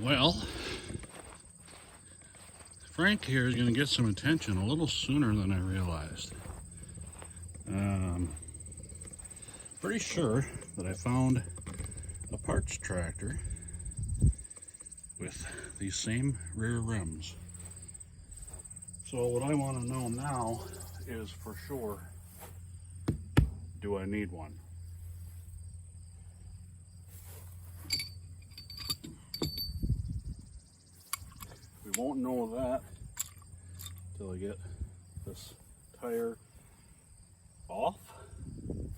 Well, Frank here is going to get some attention a little sooner than I realized. Pretty sure that I found a parts tractor with these same rear rims. So what I want to know now is for sure, do I need one? We won't know that until I get this tire off and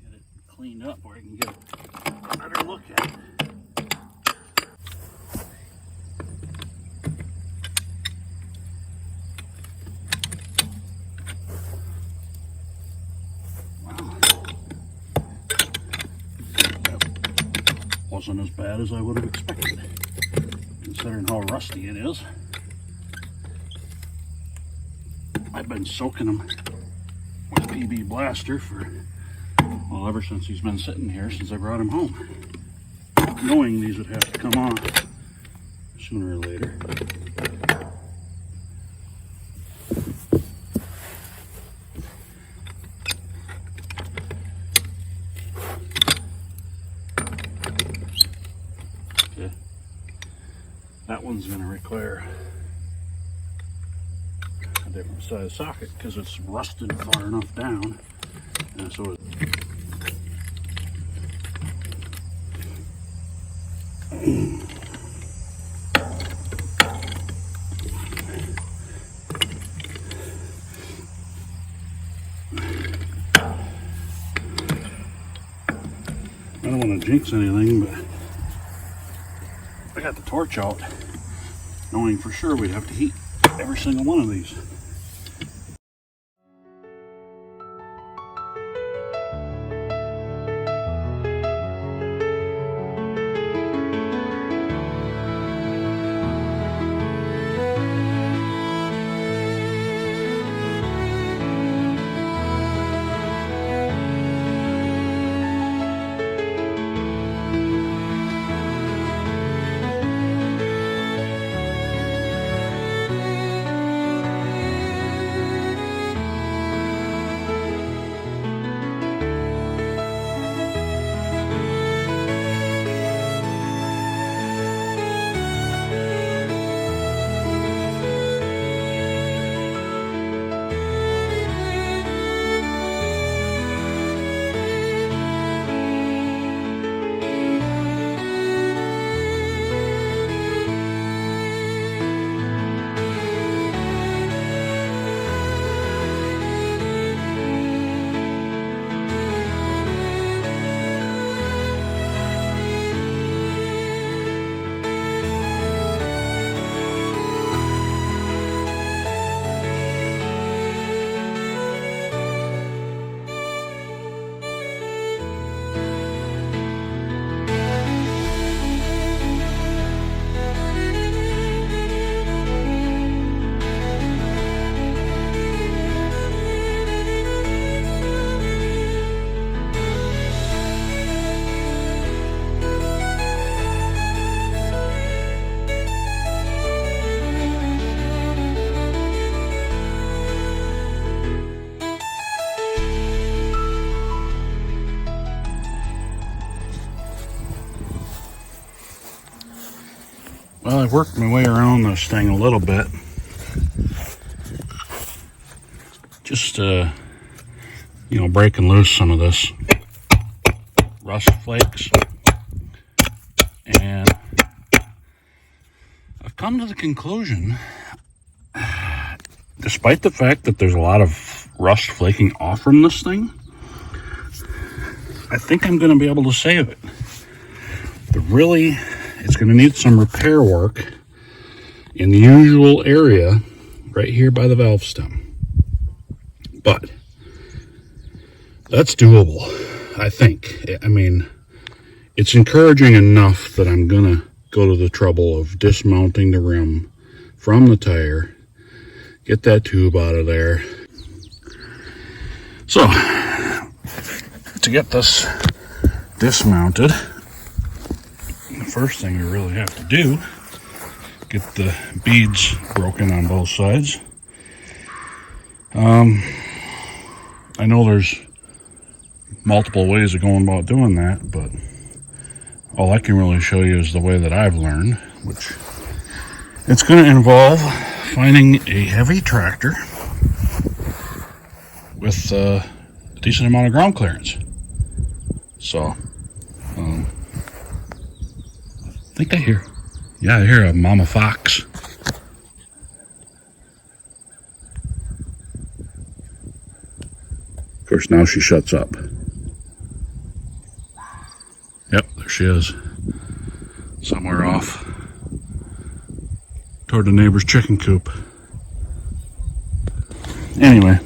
get it cleaned up where I can get a better look at it. Wasn't as bad as I would have expected, considering how rusty it is. I've been soaking them with PB Blaster for, well, ever since he's been sitting here, since I brought him home, knowing these would have to come off sooner or later. That one's going to require a different size socket because it's rusted far enough down, and so I don't want to jinx anything, but I got the torch out, knowing for sure we'd have to heat every single one of these. Well, I've worked my way around this thing a little bit. Just, breaking loose some of this rust flakes. And I've come to the conclusion, despite the fact that there's a lot of rust flaking off from this thing, I think I'm going to be able to save it. But really, it's going to need some repair work in the usual area right here by the valve stem. But that's doable, I think. I mean, it's encouraging enough that I'm going to go to the trouble of dismounting the rim from the tire, get that tube out of there. So, to get this dismounted, the first thing you really have to do, get the beads broken on both sides. I know there's multiple ways of going about doing that, but all I can really show you is the way that I've learned, which it's going to involve finding a heavy tractor with a decent amount of ground clearance. So, I think I hear a mama fox. Of course, now she shuts up. Yep, there she is. Somewhere off toward the neighbor's chicken coop. Anyway.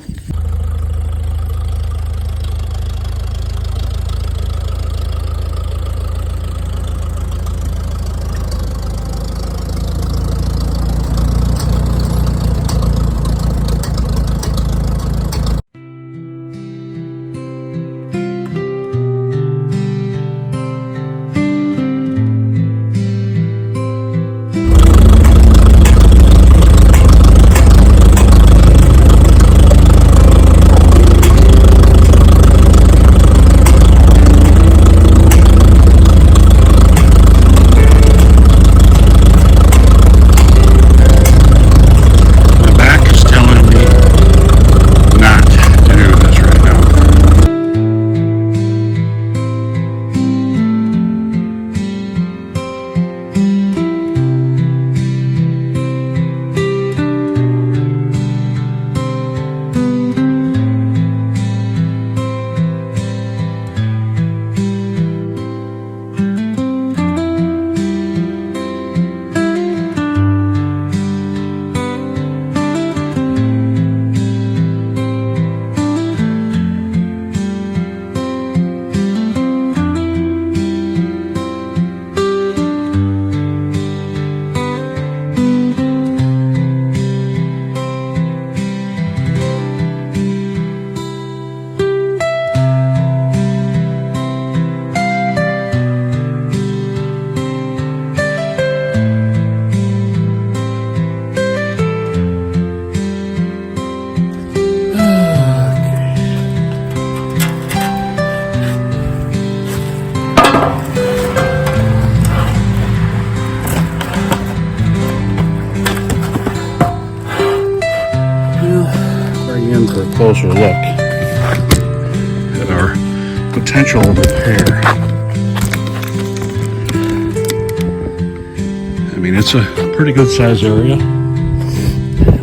For a closer look at our potential repair. I mean, it's a pretty good size area.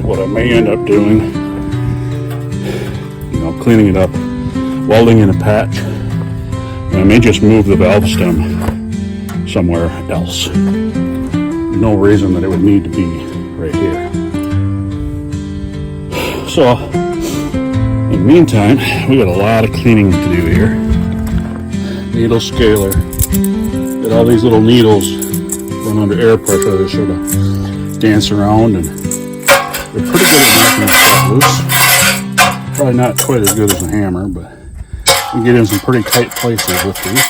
What I may end up doing, cleaning it up, welding in a patch, and I may just move the valve stem somewhere else. There's no reason that it would need to be right here. So, in the meantime, we got a lot of cleaning to do here. Needle scaler. Got all these little needles run under air pressure. They sort of dance around, and they're pretty good at knocking stuff loose. Probably not quite as good as a hammer, but you get in some pretty tight places with these.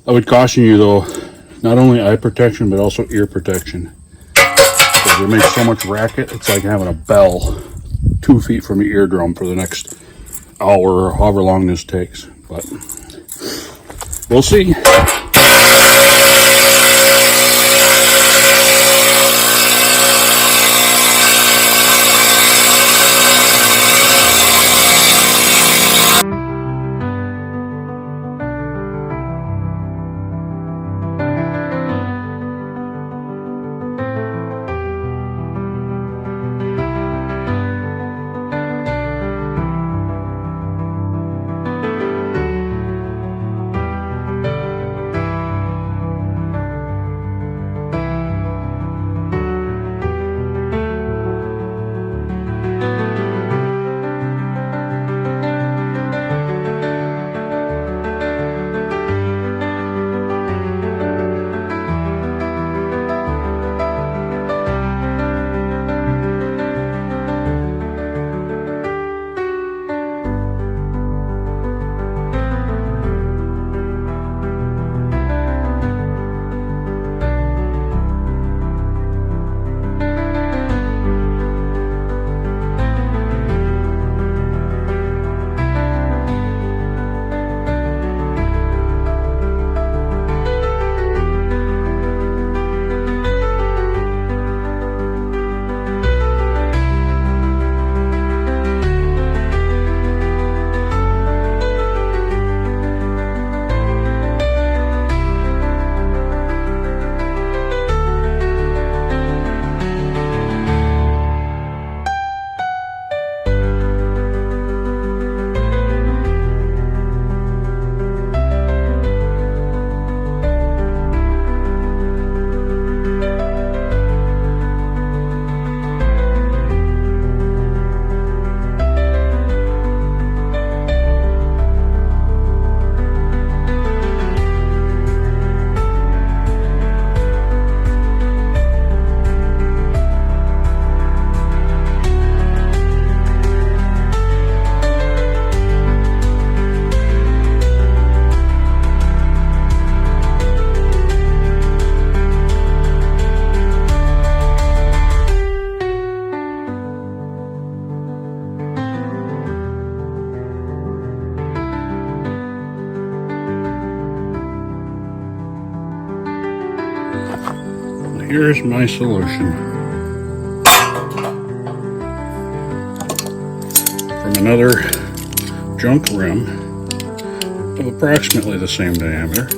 I would caution you though, not only eye protection, but also ear protection. Because it makes so much racket, it's like having a bell 2 feet from your eardrum for the next hour or however long this takes. But we'll see. Here's my solution. From another junk rim of approximately the same diameter.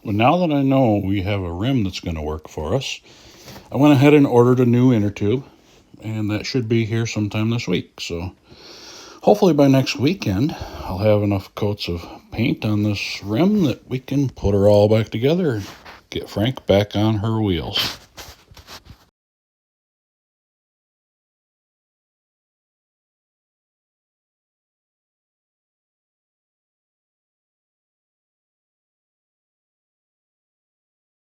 Well, now that I know we have a rim that's going to work for us, I went ahead and ordered a new inner tube, and that should be here sometime this week. So hopefully by next weekend, I'll have enough coats of paint on this rim that we can put her all back together and get Frank back on her wheels.